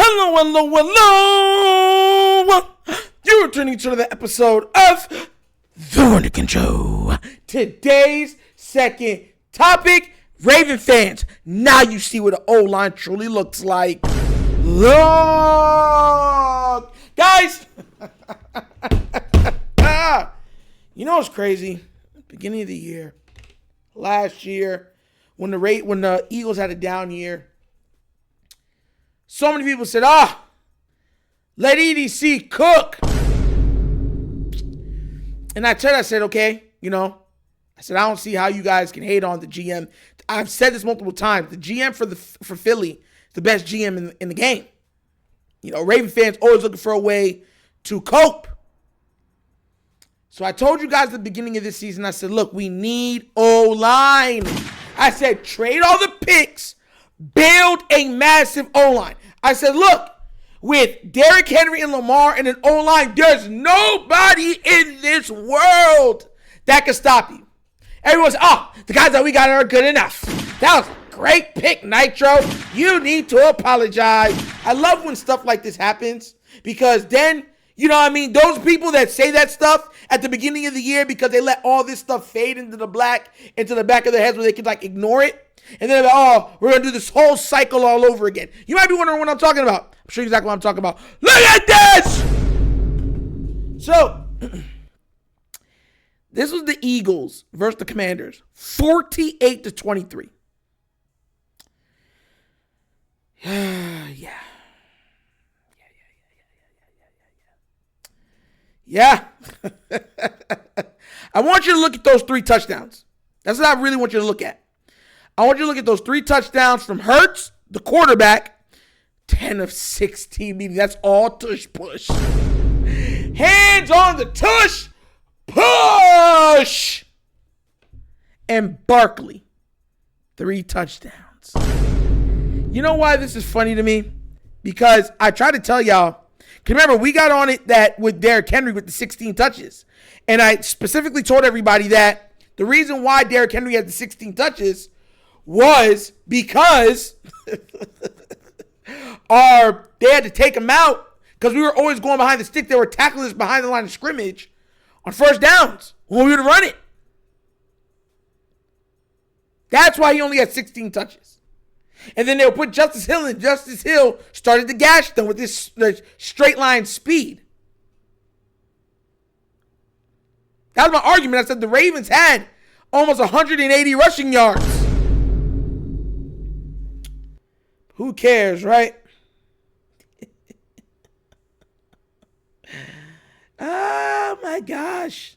Hello, hello, hello. You're tuning to another episode of TheWunderkindShow. Today's second topic, Raven fans. Now you see what the O-line truly looks like. Look. Guys. You know what's crazy? Beginning of the year, last year, when the Eagles had a down year, so many people said, let EDC cook. And I said, okay, I said, I don't see how you guys can hate on the GM. I've said this multiple times. The GM for Philly is the best GM in the game. Raven fans always looking for a way to cope. So I told you guys at the beginning of this season, I said, look, we need O-line. I said, trade all the picks, build a massive O-line. I said, look, with Derrick Henry and Lamar and an O-line, there's nobody in this world that can stop you. Everyone's, the guys that we got are good enough. That was a great pick, Nitro. You need to apologize. I love when stuff like this happens because then, those people that say that stuff at the beginning of the year because they let all this stuff fade into the back of their heads where they can ignore it. And then they're like, we're going to do this whole cycle all over again. You might be wondering what I'm talking about. I'm sure exactly what I'm talking about. Look at this! So, this was the Eagles versus the Commanders. 48-23. Yeah. I want you to look at those 3 touchdowns. That's what I really want you to look at. I want you to look at those 3 touchdowns from Hurts, the quarterback. 10 of 16, meaning that's all tush push. Hands on the tush push. And Barkley, 3 touchdowns. You know why this is funny to me? Because I try to tell y'all, because remember, we got on it that with Derrick Henry with the 16 touches. And I specifically told everybody that the reason why Derrick Henry had the 16 touches was because they had to take him out because we were always going behind the stick. They were tackling us behind the line of scrimmage on first downs when we would run it. That's why he only had 16 touches. And then they would put Justice Hill in. Justice Hill started to gash them with this straight line speed. That was my argument. I said the Ravens had almost 180 rushing yards. Who cares, right? Oh, my gosh.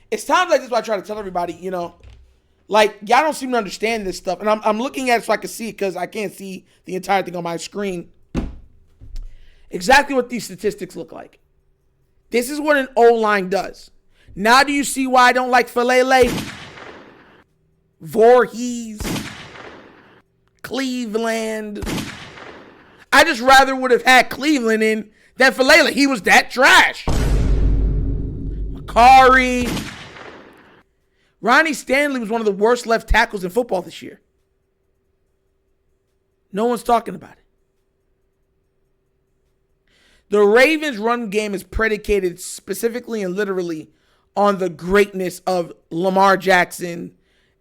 It's times like this where I try to tell everybody, y'all don't seem to understand this stuff. And I'm looking at it so I can see it because I can't see the entire thing on my screen. Exactly what these statistics look like. This is what an O-line does. Now do you see why I don't like Falele? Voorhees. Cleveland. I just rather would have had Cleveland in than Falele. He was that trash. Makari. Ronnie Stanley was one of the worst left tackles in football this year. No one's talking about it. The Ravens' run game is predicated specifically and literally on the greatness of Lamar Jackson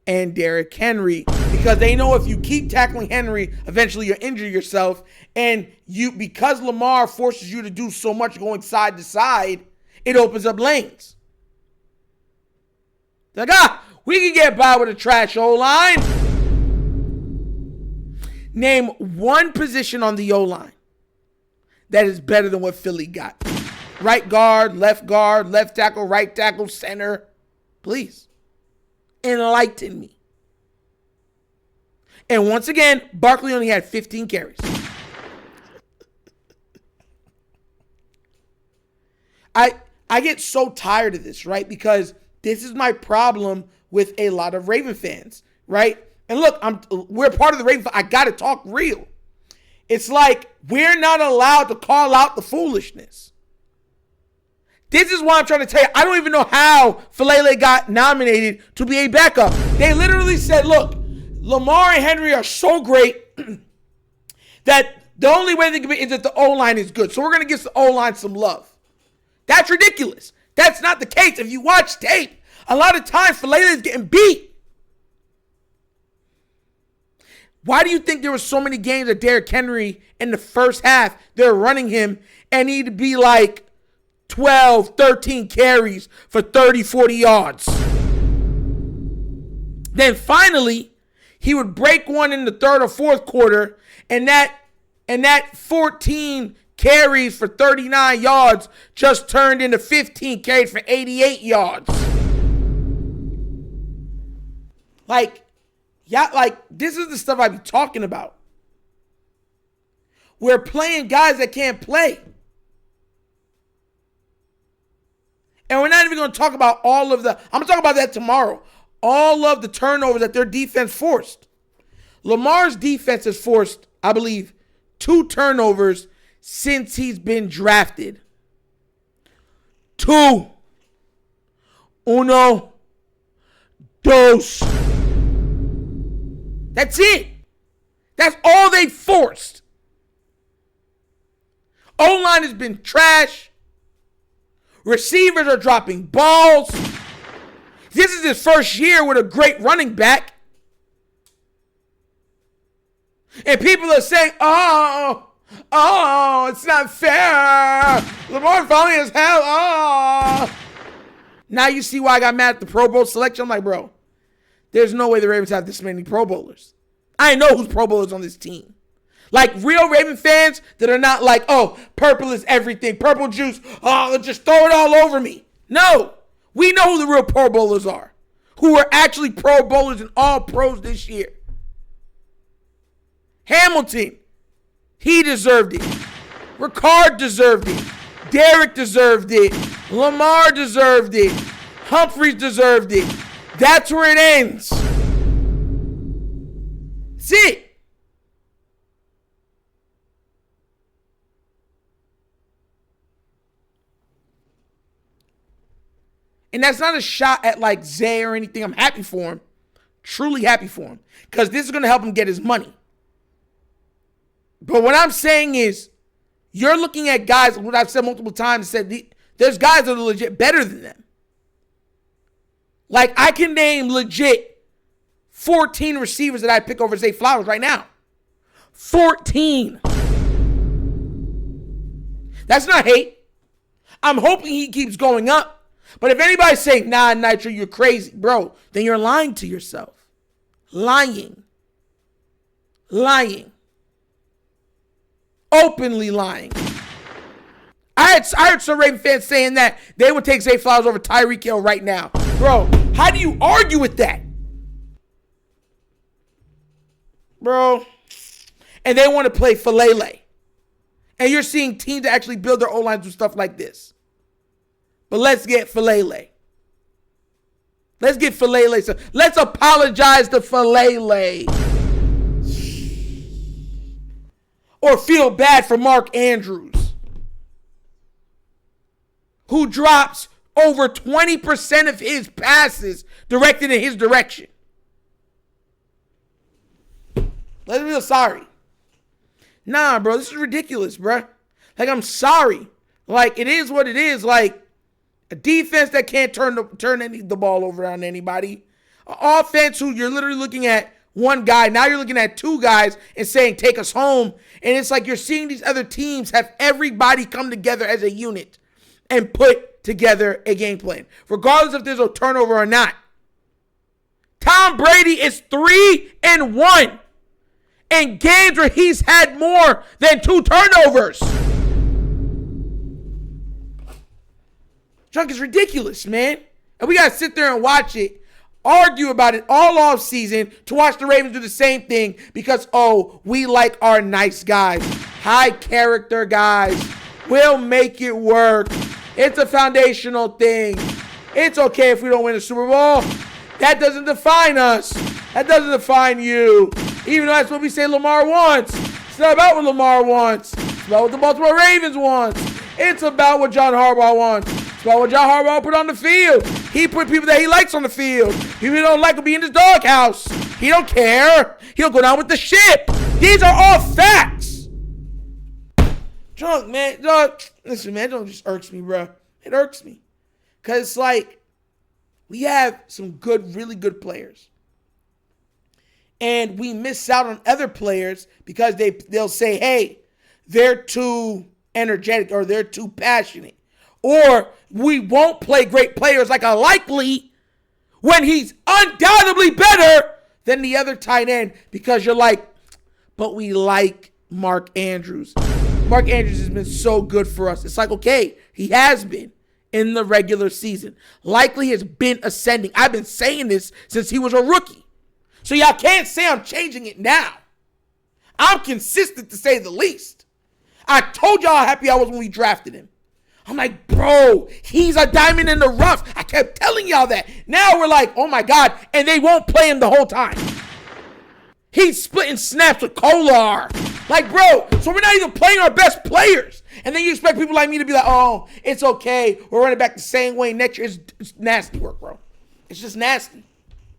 and Derrick Henry because they know if you keep tackling Henry, eventually you'll injure yourself. And because Lamar forces you to do so much going side to side, it opens up lanes. Like, we can get by with a trash O-line. Name one position on the O-line that is better than what Philly got. Right guard, left tackle, right tackle, center. Please. Enlighten me. And once again, Barkley only had 15 carries. I get so tired of this, right? Because this is my problem with a lot of Raven fans, right? And look, we're part of the Raven. I got to talk real. It's like we're not allowed to call out the foolishness. This is why I'm trying to tell you, I don't even know how Falele got nominated to be a backup. They literally said, look, Lamar and Henry are so great that the only way they can be is that the O-line is good. So we're going to give the O-line some love. That's ridiculous. That's not the case. If you watch tape, a lot of times Falele is getting beat. Why do you think there were so many games that Derrick Henry in the first half, they're running him and he'd be like 12, 13 carries for 30, 40 yards? Then finally, he would break one in the third or fourth quarter, and that 14 carries for 39 yards just turned into 15 carries for 88 yards. This is the stuff I be talking about. We're playing guys that can't play. And we're not even going to talk about I'm going to talk about that tomorrow. All of the turnovers that their defense forced. Lamar's defense has forced, I believe, 2 turnovers since he's been drafted. 2. Uno. Dos. That's it. That's all they forced. O-line has been trash. Receivers are dropping balls. This is his first year with a great running back. And people are saying, oh, it's not fair. Lamar finally has hell. Oh. Now you see why I got mad at the Pro Bowl selection. I'm like, bro, there's no way the Ravens have this many Pro Bowlers. I know who's Pro Bowlers on this team. Like real Raven fans that are not like, oh, purple is everything. Purple juice. Oh, just throw it all over me. No. We know who the real Pro Bowlers are. Who are actually Pro Bowlers and all pros this year. Hamilton. He deserved it. Ricard deserved it. Derek deserved it. Lamar deserved it. Humphreys deserved it. That's where it ends. That's it. And that's not a shot at like Zay or anything. I'm happy for him. Truly happy for him. Because this is going to help him get his money. But what I'm saying is, you're looking at guys, what I've said multiple times, there's guys that are legit better than them. Like, I can name legit 14 receivers that I pick over Zay Flowers right now. 14. That's not hate. I'm hoping he keeps going up. But if anybody's saying, nah, Nitro, you're crazy, bro, then you're lying to yourself. Lying. Openly lying. I heard some Raven fans saying that they would take Zay Flowers over Tyreek Hill right now. Bro, how do you argue with that? Bro. And they want to play Falele. And you're seeing teams that actually build their O-lines with stuff like this. But let's get Falele. So let's apologize to Falele. Or feel bad for Mark Andrews, who drops over 20% of his passes directed in his direction. Let's feel sorry. Nah, bro, this is ridiculous, bro. Like, I'm sorry. Like, it is what it is. Like, a defense that can't turn the ball over on anybody. An offense who you're literally looking at one guy. Now you're looking at 2 guys and saying, take us home. And it's like you're seeing these other teams have everybody come together as a unit and put together a game plan, regardless if there's a turnover or not. Tom Brady is 3-1 in games where he's had more than 2 turnovers. Junk is ridiculous, man. And we got to sit there and watch it, argue about it all off season to watch the Ravens do the same thing because, oh, we like our nice guys. High character guys. We'll make it work. It's a foundational thing. It's okay if we don't win the Super Bowl. That doesn't define us. That doesn't define you. Even though that's what we say Lamar wants. It's not about what Lamar wants. It's about what the Baltimore Ravens wants. It's about what John Harbaugh wants. It's about what John Harbaugh put on the field. He put people that he likes on the field. People he don't like will be in his doghouse. He don't care. He'll go down with the ship. These are all facts. Drunk, man. Dog, listen, man, it just irks me, bro. It irks me. Because it's like, we have some good, really good players. And we miss out on other players because they'll say, hey, they're too energetic or they're too passionate. Or we won't play great players like a Likely when he's undoubtedly better than the other tight end because you're like, but we like Mark Andrews. Mark Andrews has been so good for us. It's like, okay, he has been in the regular season. Likely has been ascending. I've been saying this since he was a rookie. So y'all can't say I'm changing it now. I'm consistent to say the least. I told y'all how happy I was when we drafted him. I'm like, bro, he's a diamond in the rough. I kept telling y'all that. Now we're like, oh my God, and they won't play him the whole time. He's splitting snaps with Kolar. Like, bro, so we're not even playing our best players. And then you expect people like me to be like, oh, it's okay. We're running back the same way next year. It's nasty work, bro. It's just nasty.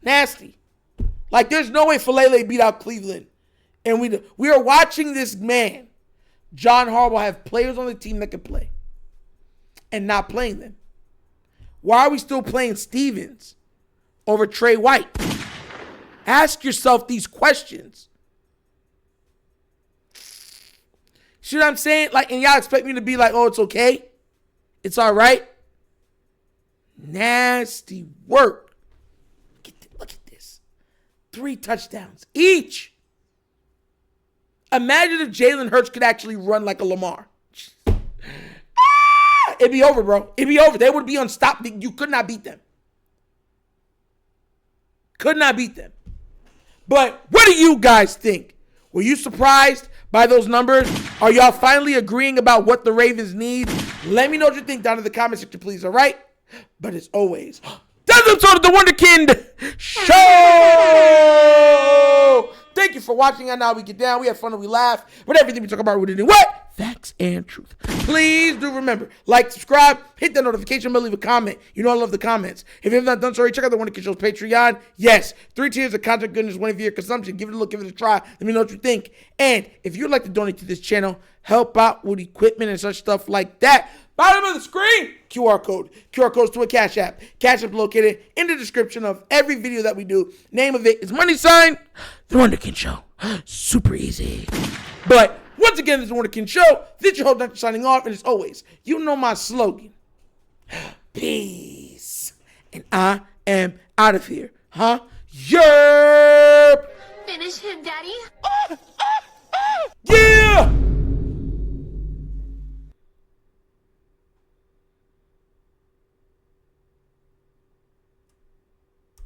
Nasty. Like, there's no way Falele beat out Cleveland. And we are watching this man, John Harbaugh, have players on the team that can play and not playing them. Why are we still playing Stevens over Trey White? Ask yourself these questions. See what I'm saying? Like, and y'all expect me to be like, oh, it's okay. It's all right. Nasty work. Look at this. 3 touchdowns each. Imagine if Jalen Hurts could actually run like a Lamar. It'd be over, bro. It'd be over. They would be unstoppable. You could not beat them. Could not beat them. But what do you guys think? Were you surprised by those numbers? Are y'all finally agreeing about what the Ravens need? Let me know what you think down in the comment section, please, all right? But as always, that's the episode of The Wunderkind Show! Thank you for watching. I know we get down. We have fun and we laugh. But everything we talk about, we're doing what? Facts and truth. Please do remember, like, subscribe, hit that notification bell, leave a comment. You know I love the comments. If you have not done so already, check out The Wunderkind Show's Patreon. Yes, 3 tiers of content goodness, one for your consumption. Give it a look, give it a try. Let me know what you think. And if you'd like to donate to this channel, help out with equipment and such stuff like that, bottom of the screen, QR code. QR codes to a Cash App. Cash App located in the description of every video that we do. Name of it is money sign The Wunderkind Show. Super easy. But once again, this is The Wunderkind Show. This is your host, Dr. signing off. And as always, you know my slogan. Peace. And I am out of here. Huh? Yerp. Finish him, Daddy.